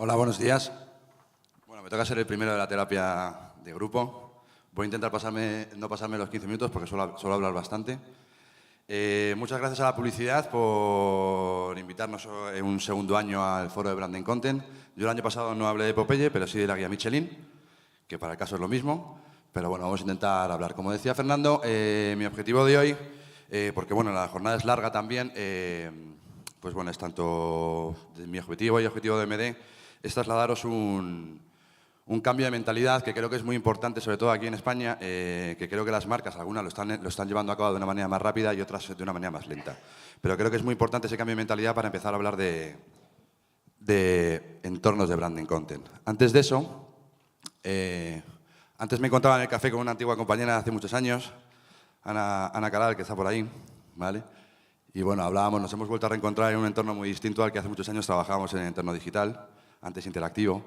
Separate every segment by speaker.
Speaker 1: Hola, buenos días. Bueno, me toca ser el primero de la terapia de grupo. Voy a intentar no pasarme los 15 minutos porque suelo hablar bastante. Muchas gracias a la publicidad por invitarnos en un segundo año al foro de Branding Content. Yo el año pasado no hablé de Popeye, pero sí de la guía Michelin, que para el caso es lo mismo. Pero bueno, vamos a intentar hablar. Como decía Fernando, mi objetivo de hoy, porque bueno, la jornada es larga también, pues bueno, es tanto mi objetivo y el objetivo de MD, es trasladaros un cambio de mentalidad que creo que es muy importante, sobre todo aquí en España, que creo que las marcas, algunas lo están llevando a cabo de una manera más rápida y otras de una manera más lenta. Pero creo que es muy importante ese cambio de mentalidad para empezar a hablar de entornos de branding content. Antes de eso, antes me encontraba en el café con una antigua compañera de hace muchos años, Ana Caral, que está por ahí, ¿vale? Y bueno, hablábamos, nos hemos vuelto a reencontrar en un entorno muy distinto al que hace muchos años trabajábamos en el entorno digital, antes interactivo.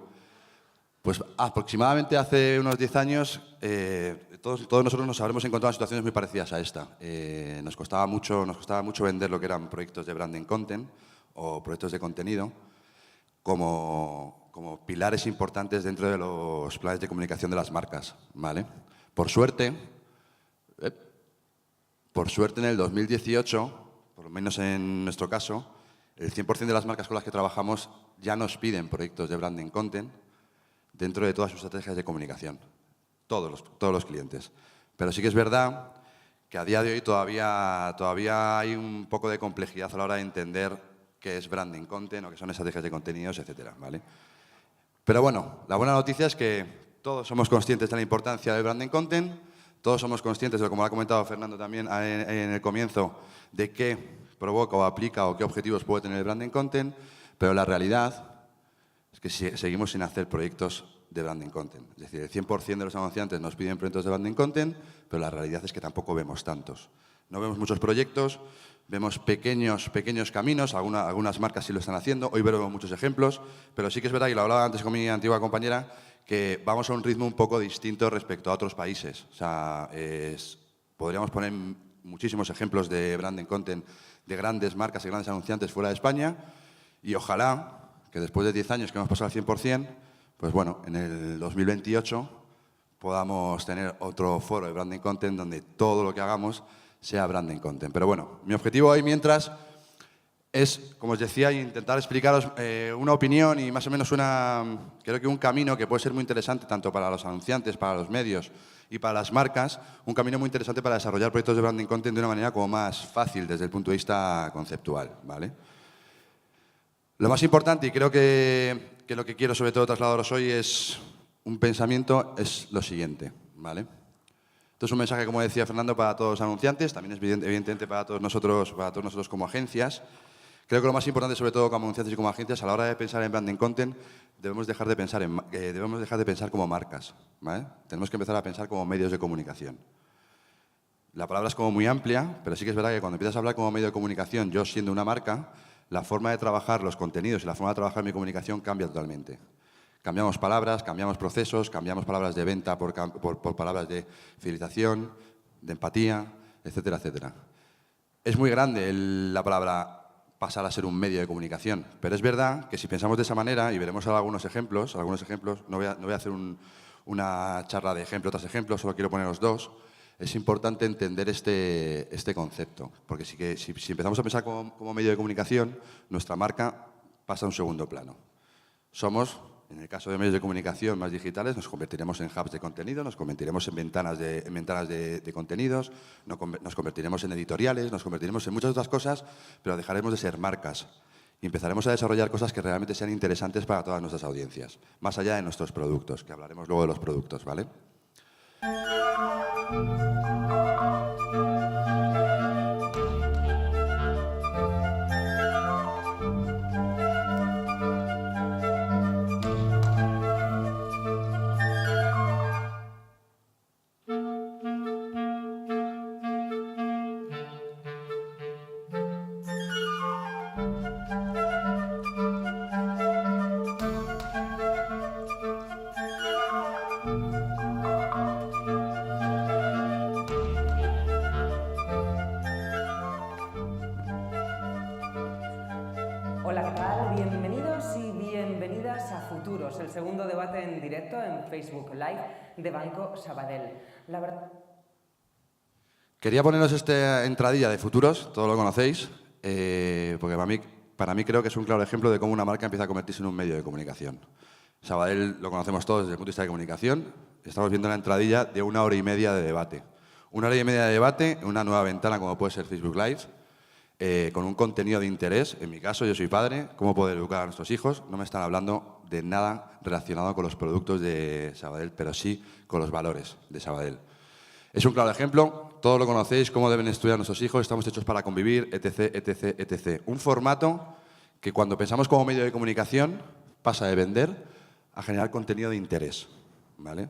Speaker 1: Pues aproximadamente hace unos 10 años, todos nosotros nos habremos encontrado en situaciones muy parecidas a esta. Nos costaba mucho vender lo que eran proyectos de branding content o proyectos de contenido como pilares importantes dentro de los planes de comunicación de las marcas, ¿vale? Por suerte en el 2018, por lo menos en nuestro caso, el 100% de las marcas con las que trabajamos ya nos piden proyectos de branding content dentro de todas sus estrategias de comunicación. Todos los clientes. Pero sí que es verdad que a día de hoy todavía hay un poco de complejidad a la hora de entender qué es branding content o qué son estrategias de contenidos, etcétera, ¿vale? Pero bueno, la buena noticia es que todos somos conscientes de la importancia del branding content, todos somos conscientes, como lo ha comentado Fernando también en el comienzo, de qué provoca o aplica o qué objetivos puede tener el branding content, pero la realidad es que seguimos sin hacer proyectos de branding content. Es decir, el 100% de los anunciantes nos piden proyectos de branding content, pero la realidad es que tampoco vemos tantos. No vemos muchos proyectos, vemos pequeños caminos, algunas marcas sí lo están haciendo, hoy veremos muchos ejemplos, pero sí que es verdad, y lo hablaba antes con mi antigua compañera, que vamos a un ritmo un poco distinto respecto a otros países. O sea, podríamos poner muchísimos ejemplos de branding content de grandes marcas y grandes anunciantes fuera de España, y ojalá que después de 10 años que hemos pasado al 100%, pues bueno, en el 2028 podamos tener otro foro de branding content donde todo lo que hagamos sea branding content. Pero bueno, mi objetivo hoy, mientras, es, como os decía, intentar explicaros una opinión y más o menos creo que un camino que puede ser muy interesante tanto para los anunciantes, para los medios y para las marcas, un camino muy interesante para desarrollar proyectos de branding content de una manera como más fácil desde el punto de vista conceptual, ¿vale? Lo más importante, y creo que lo que quiero sobre todo trasladaros hoy es un pensamiento, es lo siguiente, ¿vale? Esto es un mensaje, como decía Fernando, para todos los anunciantes, también es evidentemente para todos nosotros como agencias. Creo que lo más importante, sobre todo como anunciantes y como agencias, a la hora de pensar en branding content, debemos dejar de pensar como marcas, ¿vale? Tenemos que empezar a pensar como medios de comunicación. La palabra es como muy amplia, pero sí que es verdad que cuando empiezas a hablar como medio de comunicación, yo siendo una marca, la forma de trabajar los contenidos y la forma de trabajar mi comunicación cambia totalmente. Cambiamos palabras, cambiamos procesos, cambiamos palabras de venta por palabras de fidelización, de empatía, etcétera, etcétera. Es muy grande la palabra pasar a ser un medio de comunicación, pero es verdad que si pensamos de esa manera, y veremos algunos ejemplos, no voy a hacer una charla de ejemplo tras ejemplo, solo quiero poneros dos. Es importante entender este concepto, porque si empezamos a pensar como medio de comunicación, nuestra marca pasa a un segundo plano. Somos, en el caso de medios de comunicación más digitales, nos convertiremos en hubs de contenido, nos convertiremos en ventanas de contenidos, nos convertiremos en editoriales, nos convertiremos en muchas otras cosas, pero dejaremos de ser marcas y empezaremos a desarrollar cosas que realmente sean interesantes para todas nuestras audiencias, más allá de nuestros productos, que hablaremos luego de los productos, ¿vale?
Speaker 2: Hola, ¿qué tal? Bienvenidos y bienvenidas a Futuros, el segundo debate en directo en Facebook Live de Banco Sabadell. La verdad...
Speaker 1: Quería poneros esta entradilla de Futuros, todos lo conocéis, porque para mí creo que es un claro ejemplo de cómo una marca empieza a convertirse en un medio de comunicación. Sabadell lo conocemos todos desde el punto de vista de comunicación. Estamos viendo la entradilla de 1 hora y media de debate. 1 hora y media de debate en una nueva ventana como puede ser Facebook Live, con un contenido de interés. En mi caso, yo soy padre, cómo poder educar a nuestros hijos. No me están hablando de nada relacionado con los productos de Sabadell, pero sí con los valores de Sabadell. Es un claro ejemplo, todos lo conocéis, cómo deben estudiar nuestros hijos, estamos hechos para convivir, etc, etc, etc. Un formato que cuando pensamos como medio de comunicación pasa de vender a generar contenido de interés, ¿vale?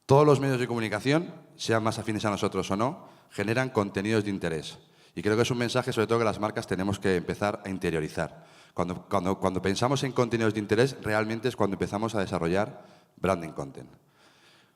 Speaker 1: Todos los medios de comunicación, sean más afines a nosotros o no, generan contenidos de interés. Y creo que es un mensaje, sobre todo, que las marcas tenemos que empezar a interiorizar. Cuando pensamos en contenidos de interés, realmente es cuando empezamos a desarrollar branding content.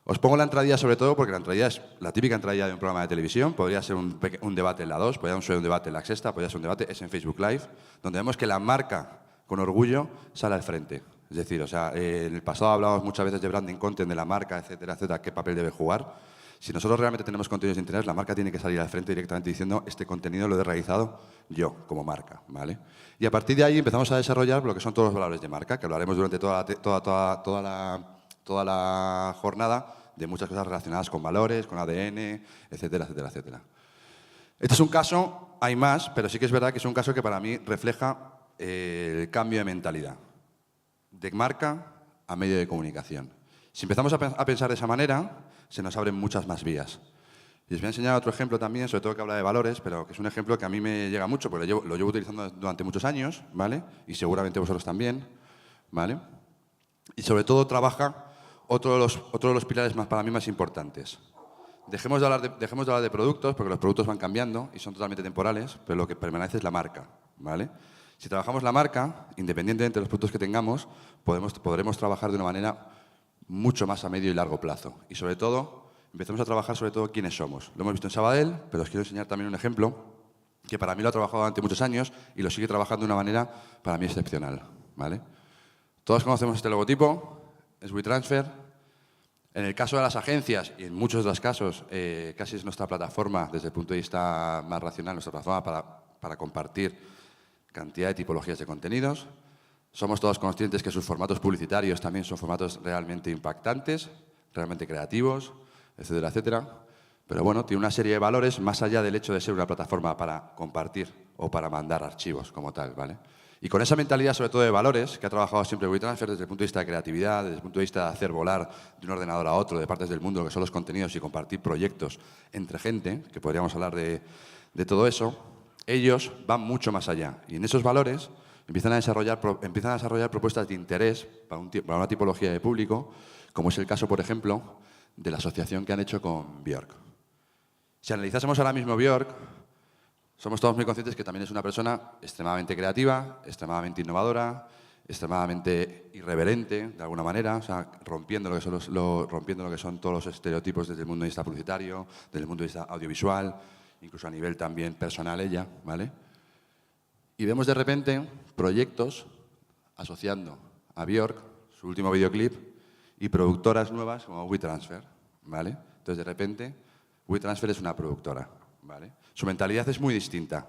Speaker 1: Os pongo la entradilla sobre todo porque la entradilla es la típica entradilla de un programa de televisión. Podría ser un debate en la 2, podría ser un debate en la Sexta, podría ser un debate, es en Facebook Live, donde vemos que la marca, con orgullo, sale al frente. Es decir, o sea, en el pasado hablábamos muchas veces de branding content, de la marca, etcétera, etcétera, qué papel debe jugar. Si nosotros realmente tenemos contenidos de interés, la marca tiene que salir al frente directamente diciendo este contenido lo he realizado yo, como marca, ¿vale? Y a partir de ahí empezamos a desarrollar lo que son todos los valores de marca, que hablaremos durante toda la jornada de muchas cosas relacionadas con valores, con ADN, etcétera, etcétera, etcétera. Este es un caso, hay más, pero sí que es verdad que es un caso que para mí refleja el cambio de mentalidad. De marca a medio de comunicación. Si empezamos a pensar de esa manera, se nos abren muchas más vías. Y os voy a enseñar otro ejemplo también, sobre todo que habla de valores, pero que es un ejemplo que a mí me llega mucho, porque lo llevo utilizando durante muchos años, ¿vale? Y seguramente vosotros también, ¿vale? Y sobre todo trabaja otro de los pilares para mí más importantes. Dejemos de hablar de productos, porque los productos van cambiando y son totalmente temporales, pero lo que permanece es la marca, ¿vale? Si trabajamos la marca, independientemente de los productos que tengamos, podremos trabajar de una manera mucho más a medio y largo plazo. Y sobre todo, empezamos a trabajar sobre todo quiénes somos. Lo hemos visto en Sabadell, pero os quiero enseñar también un ejemplo que para mí lo ha trabajado durante muchos años y lo sigue trabajando de una manera para mí excepcional, ¿vale? Todos conocemos este logotipo, es WeTransfer. En el caso de las agencias, y en muchos de los casos, casi es nuestra plataforma, desde el punto de vista más racional, nuestra plataforma para compartir cantidad de tipologías de contenidos. Somos todos conscientes que sus formatos publicitarios también son formatos realmente impactantes, realmente creativos, etcétera, etcétera. Pero bueno, tiene una serie de valores más allá del hecho de ser una plataforma para compartir o para mandar archivos como tal, ¿vale? Y con esa mentalidad, sobre todo de valores, que ha trabajado siempre WeTransfer desde el punto de vista de creatividad, desde el punto de vista de hacer volar de un ordenador a otro, de partes del mundo, que son los contenidos, y compartir proyectos entre gente, que podríamos hablar de todo eso, ellos van mucho más allá. Y en esos valores empiezan a desarrollar propuestas de interés para una tipología de público, como es el caso, por ejemplo, de la asociación que han hecho con Björk. Si analizásemos ahora mismo Björk, somos todos muy conscientes que también es una persona extremadamente creativa, extremadamente innovadora, extremadamente irreverente, de alguna manera, o sea, rompiendo lo que son todos los estereotipos desde el mundo de vista publicitario, desde el mundo de vista audiovisual, incluso a nivel también personal ella, ¿vale? Y vemos de repente proyectos asociando a Björk, su último videoclip, y productoras nuevas como WeTransfer, ¿vale? Entonces, de repente, WeTransfer es una productora, ¿vale? Su mentalidad es muy distinta.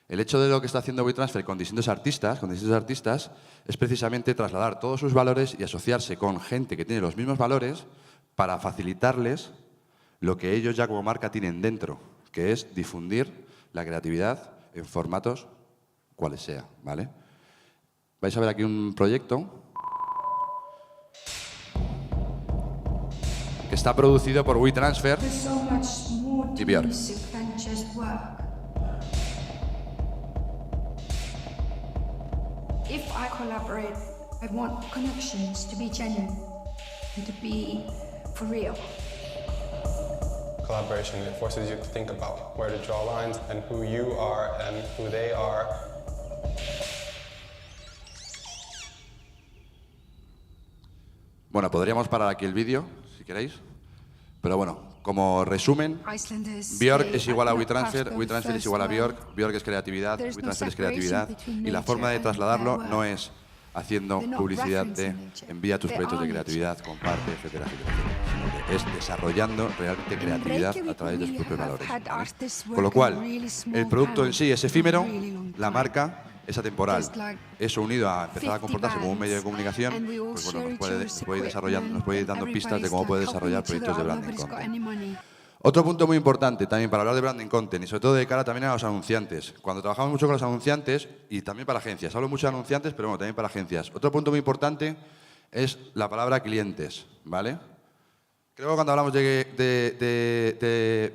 Speaker 1: El hecho de lo que está haciendo WeTransfer con distintos artistas, es precisamente trasladar todos sus valores y asociarse con gente que tiene los mismos valores para facilitarles lo que ellos ya como marca tienen dentro, que es difundir la creatividad en formatos cuales sea, ¿vale? Vais a ver aquí un proyecto que está producido por WeTransfer y Björk.
Speaker 3: If I collaborate, I want connections to be genuine and to be for real.
Speaker 4: Collaboration, it forces you to think about where to draw lines and who you are and who they are.
Speaker 1: Bueno, podríamos parar aquí el vídeo, si queréis. Pero bueno, como resumen, Björk es igual a WeTransfer, WeTransfer es igual a Björk, Björk es creatividad, WeTransfer es creatividad. Y la forma de trasladarlo no es haciendo
Speaker 3: They're not
Speaker 1: publicidad de
Speaker 3: referencing nature.
Speaker 1: envía tus
Speaker 3: They
Speaker 1: proyectos de
Speaker 3: are
Speaker 1: creatividad, comparte, etcétera, etcétera, etcétera, sino que es desarrollando realmente creatividad a través de sus propios valores, ¿vale? Con lo cual, el producto en sí es efímero, la marca es atemporal. Eso unido a empezar a comportarse como un medio de comunicación, pues bueno, nos puede ir desarrollando, nos puede ir dando pistas de cómo puede desarrollar proyectos de branding content. Otro punto muy importante también para hablar de branding content y sobre todo de cara también a los anunciantes. Cuando trabajamos mucho con los anunciantes y también para agencias, hablo mucho de anunciantes, pero bueno, también para agencias. Otro punto muy importante es la palabra clientes, ¿vale? Creo que cuando hablamos de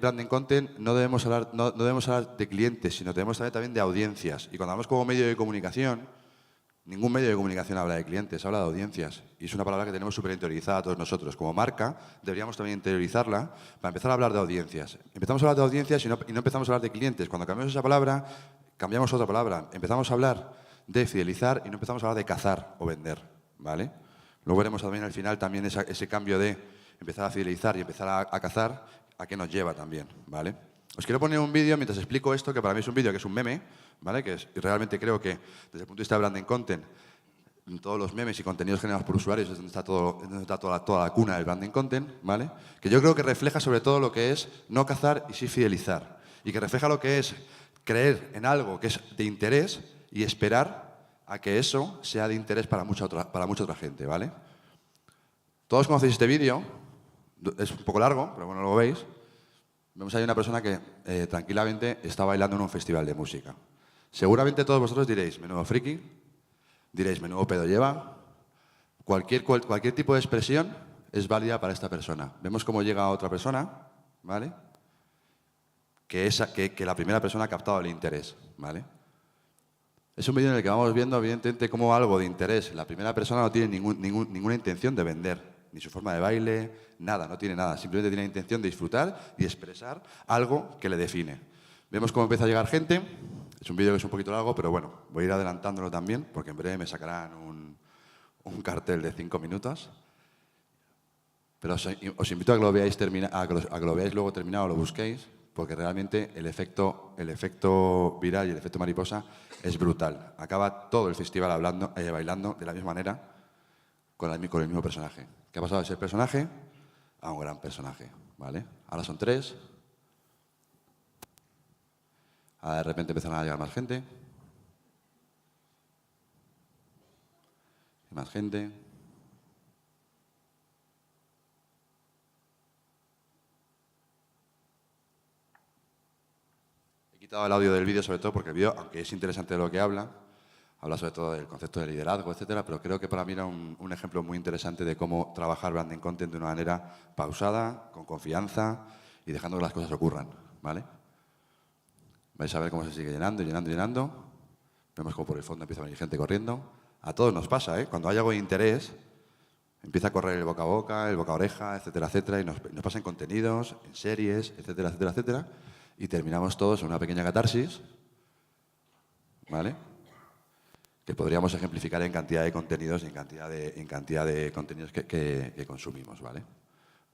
Speaker 1: branding content no debemos hablar de clientes, sino debemos hablar también de audiencias. Y cuando hablamos como medio de comunicación, ningún medio de comunicación habla de clientes, habla de audiencias. Y es una palabra que tenemos súper interiorizada todos nosotros. Como marca, deberíamos también interiorizarla para empezar a hablar de audiencias. Empezamos a hablar de audiencias y no empezamos a hablar de clientes. Cuando cambiamos esa palabra, cambiamos otra palabra. Empezamos a hablar de fidelizar y no empezamos a hablar de cazar o vender, ¿vale? Luego veremos también al final también ese cambio de empezar a fidelizar y empezar a cazar, a qué nos lleva también, ¿vale? Os quiero poner un vídeo mientras explico esto, que para mí es un vídeo que es un meme, ¿vale? Y realmente creo que desde el punto de vista de branding content, todos los memes y contenidos generados por usuarios es donde está, toda la cuna del branding content, ¿vale? Que yo creo que refleja sobre todo lo que es no cazar y sí fidelizar. Y que refleja lo que es creer en algo que es de interés y esperar a que eso sea de interés para mucha otra gente, ¿vale? Todos conocéis este vídeo, es un poco largo, pero bueno, lo veis. Vemos ahí una persona que tranquilamente está bailando en un festival de música. Seguramente todos vosotros diréis, menudo friki, diréis, menudo pedo lleva. Cualquier tipo de expresión es válida para esta persona. Vemos cómo llega otra persona, ¿vale? Que la primera persona ha captado el interés, ¿vale? Es un vídeo en el que vamos viendo, evidentemente, cómo algo de interés. La primera persona no tiene ninguna intención de vender. Ni su forma de baile, nada, no tiene nada. Simplemente tiene la intención de disfrutar y expresar algo que le define. Vemos cómo empieza a llegar gente. Es un vídeo que es un poquito largo, pero bueno, voy a ir adelantándolo también, porque en breve me sacarán un cartel de 5 minutos. Pero os invito a que lo veáis, a que lo veáis luego terminado, lo busquéis, porque realmente el efecto viral y el efecto mariposa es brutal. Acaba todo el festival bailando de la misma manera con el mismo personaje. Que ha pasado de ser personaje a un gran personaje, ¿vale? Ahora son 3. Ahora de repente empiezan a llegar más gente. Y más gente. He quitado el audio del vídeo sobre todo porque el vídeo, aunque es interesante de lo que habla sobre todo del concepto de liderazgo, etcétera, pero creo que para mí era un ejemplo muy interesante de cómo trabajar branding content de una manera pausada, con confianza y dejando que las cosas ocurran, ¿vale? Vais a ver cómo se sigue llenando, llenando, llenando. Vemos cómo por el fondo empieza a venir gente corriendo. A todos nos pasa, ¿eh? Cuando hay algo de interés, empieza a correr el boca a boca, el boca a oreja, etcétera, etcétera, y nos pasa en contenidos, en series, etcétera, etcétera, etcétera, y terminamos todos en una pequeña catarsis, ¿vale? Que podríamos ejemplificar en cantidad de contenidos y en cantidad de contenidos que consumimos, ¿vale?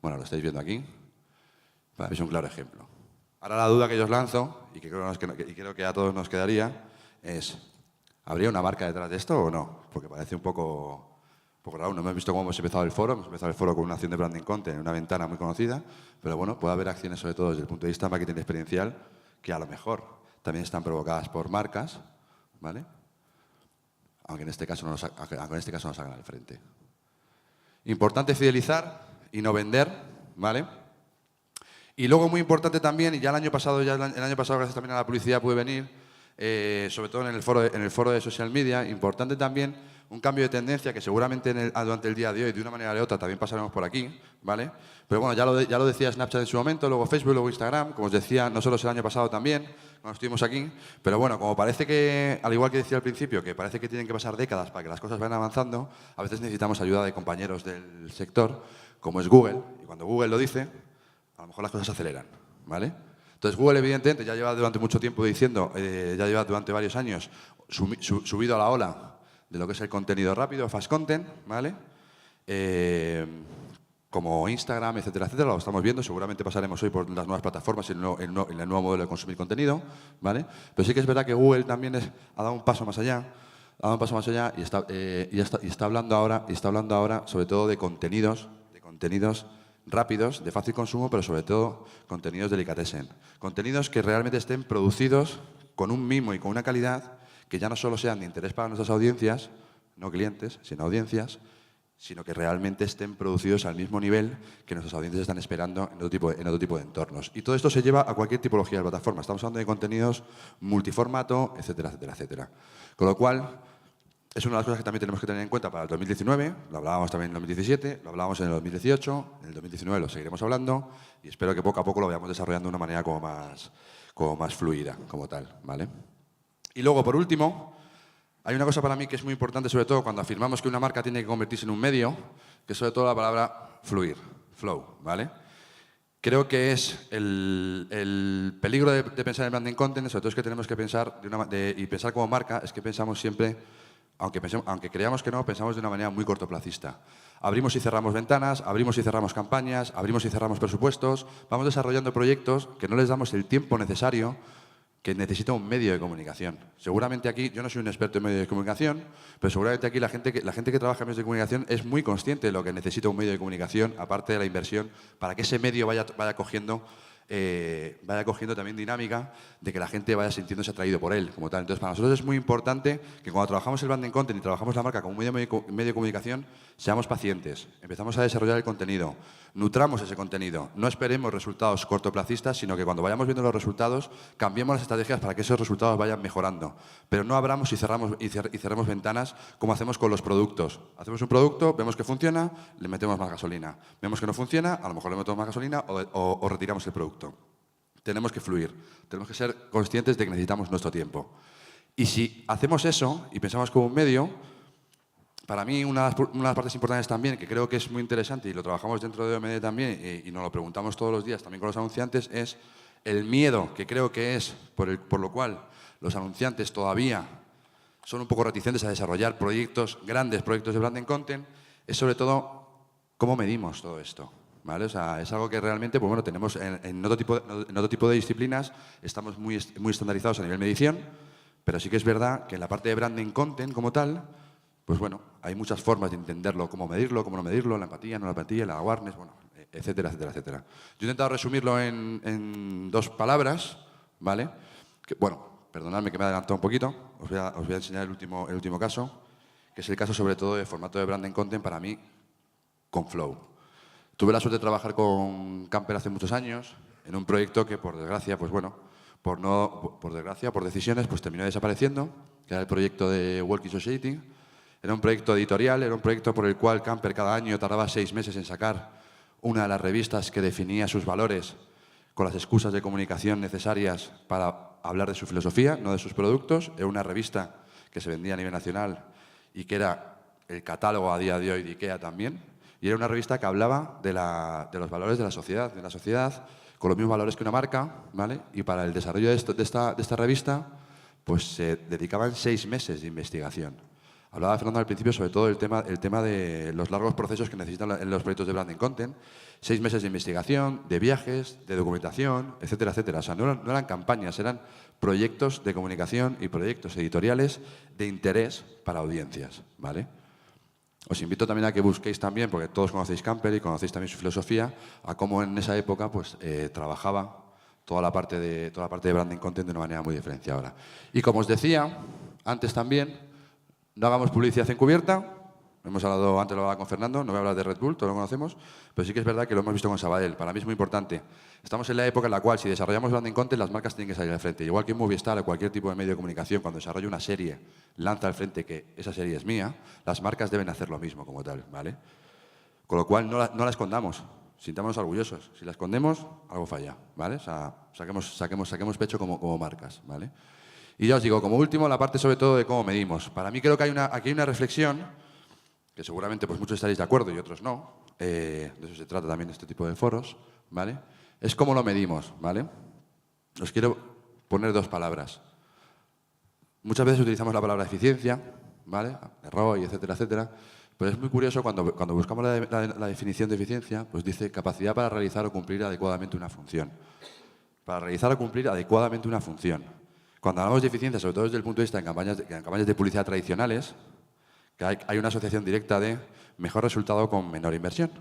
Speaker 1: Bueno, lo estáis viendo aquí. Es un claro ejemplo. Ahora la duda que yo os lanzo, y creo que a todos nos quedaría, es, ¿habría una marca detrás de esto o no? Porque parece un poco raro. No hemos visto cómo hemos empezado el foro. Hemos empezado el foro con una acción de branding content en una ventana muy conocida, pero bueno, puede haber acciones, sobre todo desde el punto de vista marketing experiencial, que a lo mejor también están provocadas por marcas, ¿vale? Aunque en este caso no nos hagan al frente. Importante fidelizar y no vender, ¿vale? Y luego muy importante también, y ya el año pasado gracias también a la publicidad pude venir, sobre todo en el foro de social media, importante también un cambio de tendencia que seguramente durante el día de hoy, de una manera u otra, también pasaremos por aquí, ¿vale? Pero bueno, ya lo decía Snapchat en su momento, luego Facebook, luego Instagram, como os decía, nosotros el año pasado también, cuando estuvimos aquí. Pero bueno, como parece que, al igual que decía al principio, que parece que tienen que pasar décadas para que las cosas vayan avanzando, a veces necesitamos ayuda de compañeros del sector, como es Google, y cuando Google lo dice, a lo mejor las cosas se aceleran, ¿vale? Entonces Google, evidentemente, ya lleva durante mucho tiempo diciendo, ya lleva durante varios años subido a la ola de lo que es el contenido rápido, fast content, ¿vale? Como Instagram, etcétera, etcétera, lo estamos viendo. Seguramente pasaremos hoy por las nuevas plataformas y el nuevo modelo de consumir contenido, ¿vale? Pero sí que es verdad que Google también ha dado un paso más allá, ha dado un paso más allá y está hablando ahora sobre todo de contenidos rápidos, de fácil consumo, pero sobre todo contenidos delicatessen. Contenidos que realmente estén producidos con un mimo y con una calidad que ya no solo sean de interés para nuestras audiencias, no clientes, sino audiencias, sino que realmente estén producidos al mismo nivel que nuestras audiencias están esperando en otro tipo de entornos. Y todo esto se lleva a cualquier tipología de plataforma. Estamos hablando de contenidos multiformato, etcétera, etcétera, etcétera. Con lo cual, es una de las cosas que también tenemos que tener en cuenta para el 2019, lo hablábamos también en el 2017, lo hablábamos en el 2018, en el 2019 lo seguiremos hablando y espero que poco a poco lo vayamos desarrollando de una manera como más fluida, como tal, ¿vale? Y luego, por último, hay una cosa para mí que es muy importante, sobre todo cuando afirmamos que una marca tiene que convertirse en un medio, que es sobre todo la palabra fluir, flow, ¿vale? Creo que es el peligro de pensar en branding content, sobre todo es que tenemos que pensar y pensar como marca, es que pensamos siempre, aunque creamos que no, pensamos de una manera muy cortoplacista. Abrimos y cerramos ventanas, abrimos y cerramos campañas, abrimos y cerramos presupuestos, vamos desarrollando proyectos que no les damos el tiempo necesario que necesita un medio de comunicación. Seguramente aquí, yo no soy un experto en medios de comunicación, pero seguramente aquí la gente que trabaja en medios de comunicación es muy consciente de lo que necesita un medio de comunicación, aparte de la inversión, para que ese medio vaya cogiendo también dinámica de que la gente vaya sintiéndose atraído por él, como tal. Entonces, para nosotros es muy importante que cuando trabajamos el branding content y trabajamos la marca como un medio de comunicación, seamos pacientes, empezamos a desarrollar el contenido, nutramos ese contenido, no esperemos resultados cortoplacistas, sino que cuando vayamos viendo los resultados, cambiemos las estrategias para que esos resultados vayan mejorando. Pero no abramos y cerremos ventanas como hacemos con los productos. Hacemos un producto, vemos que funciona, le metemos más gasolina. Vemos que no funciona, a lo mejor le metemos más gasolina o retiramos el producto. Tenemos que fluir, tenemos que ser conscientes de que necesitamos nuestro tiempo. Y si hacemos eso y pensamos como un medio, para mí una de las partes importantes también, que creo que es muy interesante y lo trabajamos dentro de OMD también y nos lo preguntamos todos los días también con los anunciantes, es el miedo que creo que es por lo cual los anunciantes todavía son un poco reticentes a desarrollar grandes proyectos de branding content, es sobre todo cómo medimos todo esto. ¿Vale? O sea, es algo que realmente, pues bueno, tenemos en otro tipo de disciplinas, estamos muy estandarizados a nivel medición, pero sí que es verdad que en la parte de branding content como tal, pues bueno, hay muchas formas de entenderlo, cómo medirlo, cómo no medirlo, la empatía, no la empatía, la awareness, bueno, etcétera, etcétera, etcétera. Yo he intentado resumirlo en 2 palabras, ¿vale? Que, bueno, perdonadme que me he adelantado un poquito, os voy a enseñar el último caso, que es el caso sobre todo de formato de branding content para mí con flow. Tuve la suerte de trabajar con Camper hace muchos años en un proyecto que, por desgracia, pues bueno, por decisiones, pues terminó desapareciendo, que era el proyecto de Walkie Society. Era un proyecto editorial, era un proyecto por el cual Camper cada año tardaba 6 meses en sacar una de las revistas que definía sus valores con las excusas de comunicación necesarias para hablar de su filosofía, no de sus productos. Era una revista que se vendía a nivel nacional y que era el catálogo a día de hoy de IKEA también. Y era una revista que hablaba de los valores de la sociedad con los mismos valores que una marca, ¿vale? Y para el desarrollo de esta revista, pues se dedicaban 6 meses de investigación. Hablaba Fernando al principio sobre todo el tema de los largos procesos que necesitan en los proyectos de branding content. 6 meses de investigación, de viajes, de documentación, etcétera, etcétera. O sea, no eran campañas, eran proyectos de comunicación y proyectos editoriales de interés para audiencias, ¿vale? Os invito también a que busquéis también, porque todos conocéis Camper y conocéis también su filosofía, a cómo en esa época pues, trabajaba toda la parte de branding content de una manera muy diferenciada. Y como os decía antes también, no hagamos publicidad encubierta. Hemos hablado, antes lo hablaba con Fernando, no voy a hablar de Red Bull, todos lo conocemos, pero sí que es verdad que lo hemos visto con Sabadell. Para mí es muy importante. Estamos en la época en la cual, si desarrollamos branding content, las marcas tienen que salir al frente. Igual que en Movistar o cualquier tipo de medio de comunicación, cuando desarrolla una serie, lanza al frente que esa serie es mía, las marcas deben hacer lo mismo como tal, ¿vale? Con lo cual, no la escondamos, sintámonos orgullosos. Si la escondemos, algo falla, ¿vale? O sea, saquemos pecho como marcas, ¿vale? Y ya os digo, como último, la parte sobre todo de cómo medimos. Para mí creo que aquí hay una reflexión que seguramente pues, muchos estaréis de acuerdo y otros no, de eso se trata también este tipo de foros, ¿vale? Es cómo lo medimos, ¿vale? Os quiero poner 2 palabras. Muchas veces utilizamos la palabra eficiencia, ¿vale? ROI, etcétera, etcétera, pero es muy curioso cuando buscamos la definición de eficiencia, pues dice capacidad para realizar o cumplir adecuadamente una función. Para realizar o cumplir adecuadamente una función. Cuando hablamos de eficiencia, sobre todo desde el punto de vista de campañas de publicidad tradicionales, que hay una asociación directa de mejor resultado con menor inversión,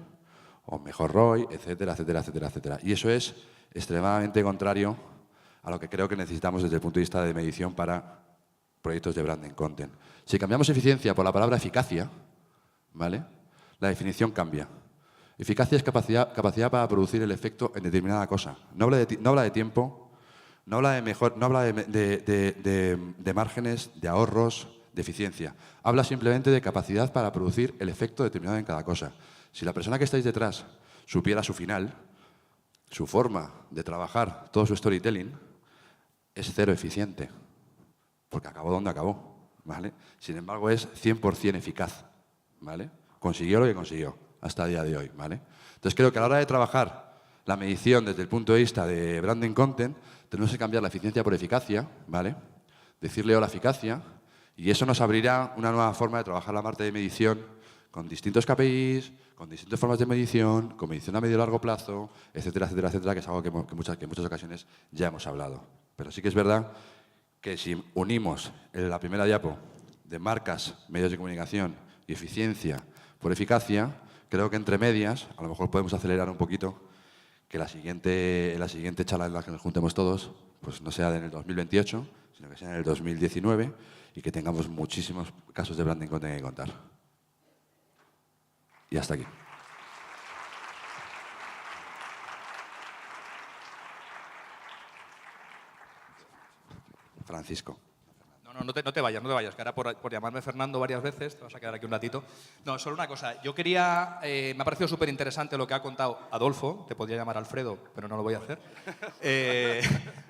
Speaker 1: o mejor ROI, etcétera, etcétera, etcétera, etcétera. Y eso es extremadamente contrario a lo que creo que necesitamos desde el punto de vista de medición para proyectos de branding content. Si cambiamos eficiencia por la palabra eficacia, ¿vale? La definición cambia. Eficacia es capacidad para producir el efecto en determinada cosa. No habla de tiempo, no habla de márgenes, de ahorros, de eficiencia. Habla simplemente de capacidad para producir el efecto determinado en cada cosa. Si la persona que estáis detrás supiera su final, su forma de trabajar, todo su storytelling, es cero eficiente, porque acabó donde acabó, ¿vale? Sin embargo, es 100% eficaz, ¿vale? Consiguió lo que consiguió hasta el día de hoy, ¿vale? Entonces, creo que a la hora de trabajar la medición desde el punto de vista de branding content, tenemos que cambiar la eficiencia por eficacia, ¿vale? Decirle hola eficacia, y eso nos abrirá una nueva forma de trabajar la parte de medición con distintos KPIs, con distintas formas de medición, con medición a medio y largo plazo, etcétera, etcétera, etcétera, que es algo que en muchas ocasiones ya hemos hablado. Pero sí que es verdad que si unimos la primera diapo de marcas, medios de comunicación y eficiencia por eficacia, creo que entre medias, a lo mejor podemos acelerar un poquito, que la siguiente charla en la que nos juntemos todos, pues no sea en el 2028, sino que sea en el 2019 y que tengamos muchísimos casos de branding content que contar. Y hasta aquí. Francisco.
Speaker 5: No te vayas, que ahora por llamarme Fernando varias veces, te vas a quedar aquí un ratito. No, solo una cosa. Yo quería, me ha parecido súper interesante lo que ha contado Adolfo, te podría llamar Alfredo, pero no lo voy a hacer.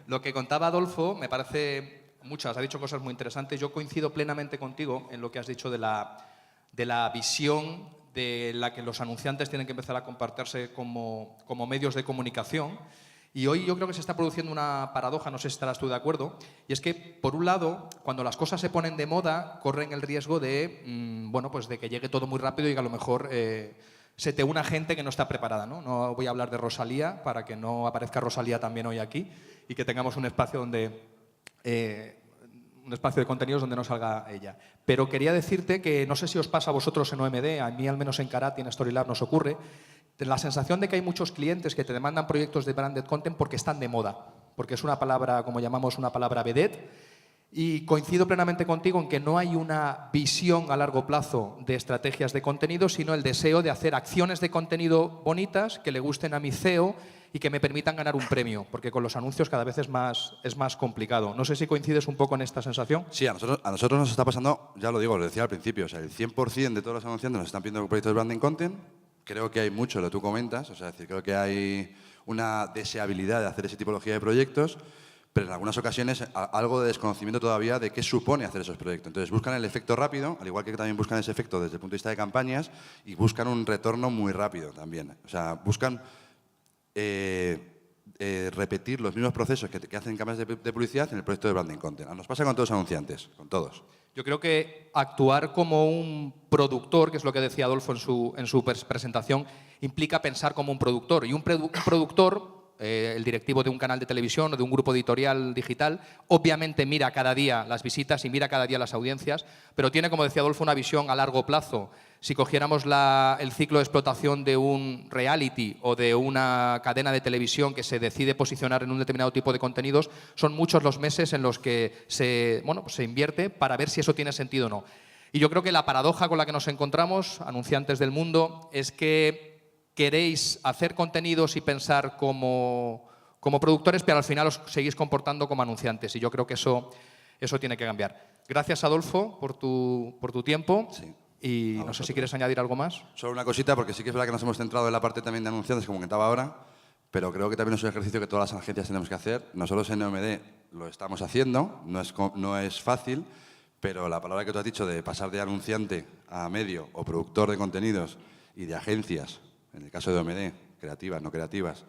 Speaker 5: Lo que contaba Adolfo me parece ha dicho cosas muy interesantes. Yo coincido plenamente contigo en lo que has dicho de la visión de la que los anunciantes tienen que empezar a compartirse como medios de comunicación. Y hoy yo creo que se está produciendo una paradoja, no sé si estarás tú de acuerdo, y es que, por un lado, cuando las cosas se ponen de moda, corren el riesgo de, pues de que llegue todo muy rápido y que a lo mejor se te una gente que no está preparada, ¿no? No voy a hablar de Rosalía, para que no aparezca Rosalía también hoy aquí, y que tengamos un espacio un espacio de contenidos donde no salga ella. Pero quería decirte que no sé si os pasa a vosotros en OMD, a mí al menos en Karate, en Storylab nos ocurre, la sensación de que hay muchos clientes que te demandan proyectos de branded content porque están de moda, porque es una palabra, como llamamos, una palabra vedette, y coincido plenamente contigo en que no hay una visión a largo plazo de estrategias de contenido, sino el deseo de hacer acciones de contenido bonitas que le gusten a mi CEO y que me permitan ganar un premio, porque con los anuncios cada vez es más complicado. No sé si coincides un poco en esta sensación.
Speaker 1: Sí, a nosotros nos está pasando, ya lo digo, lo decía al principio, o sea, el 100% de todos los anunciantes nos están pidiendo proyectos de branding content. Creo que hay mucho, lo que tú comentas, o sea, es decir, creo que hay una deseabilidad de hacer esa tipología de proyectos, pero en algunas ocasiones algo de desconocimiento todavía de qué supone hacer esos proyectos. Entonces buscan el efecto rápido, al igual que también buscan ese efecto desde el punto de vista de campañas, y buscan un retorno muy rápido también. O sea, buscan repetir los mismos procesos que hacen campañas de publicidad en el proyecto de branding content. Nos pasa con todos los anunciantes, con todos.
Speaker 5: Yo creo que actuar como un productor, que es lo que decía Adolfo en su presentación, implica pensar como un productor. Y un productor, el directivo de un canal de televisión o de un grupo editorial digital, obviamente mira cada día las visitas y mira cada día las audiencias, pero tiene, como decía Adolfo, una visión a largo plazo. Si cogiéramos el ciclo de explotación de un reality o de una cadena de televisión que se decide posicionar en un determinado tipo de contenidos, son muchos los meses en los que se invierte para ver si eso tiene sentido o no. Y yo creo que la paradoja con la que nos encontramos, anunciantes del mundo, es que queréis hacer contenidos y pensar como productores, pero al final os seguís comportando como anunciantes. Y yo creo que eso tiene que cambiar. Gracias, Adolfo, por tu tiempo.
Speaker 1: Sí.
Speaker 5: Y no sé si quieres añadir algo más.
Speaker 1: Solo una cosita, porque sí que es verdad que nos hemos centrado en la parte también de anunciantes, como comentaba ahora, pero creo que también es un ejercicio que todas las agencias tenemos que hacer. Nosotros en OMD lo estamos haciendo, no es fácil, pero la palabra que tú has dicho de pasar de anunciante a medio o productor de contenidos y de agencias, en el caso de OMD, creativas, no creativas,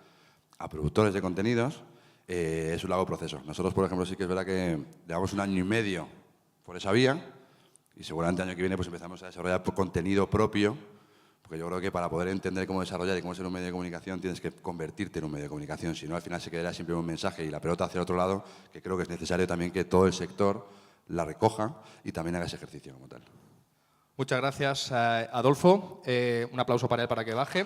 Speaker 1: a productores de contenidos, es un largo proceso. Nosotros, por ejemplo, sí que es verdad que llevamos 1 año y medio por esa vía, y seguramente el año que viene pues empezamos a desarrollar contenido propio Porque yo creo que para poder entender cómo desarrollar y cómo ser un medio de comunicación tienes que convertirte en un medio de comunicación. Si no, al final se quedará siempre un mensaje y la pelota hacia otro lado, que creo que es necesario también que todo el sector la recoja y también haga ese ejercicio como tal.
Speaker 5: Muchas gracias, Adolfo. Un aplauso para él para que baje.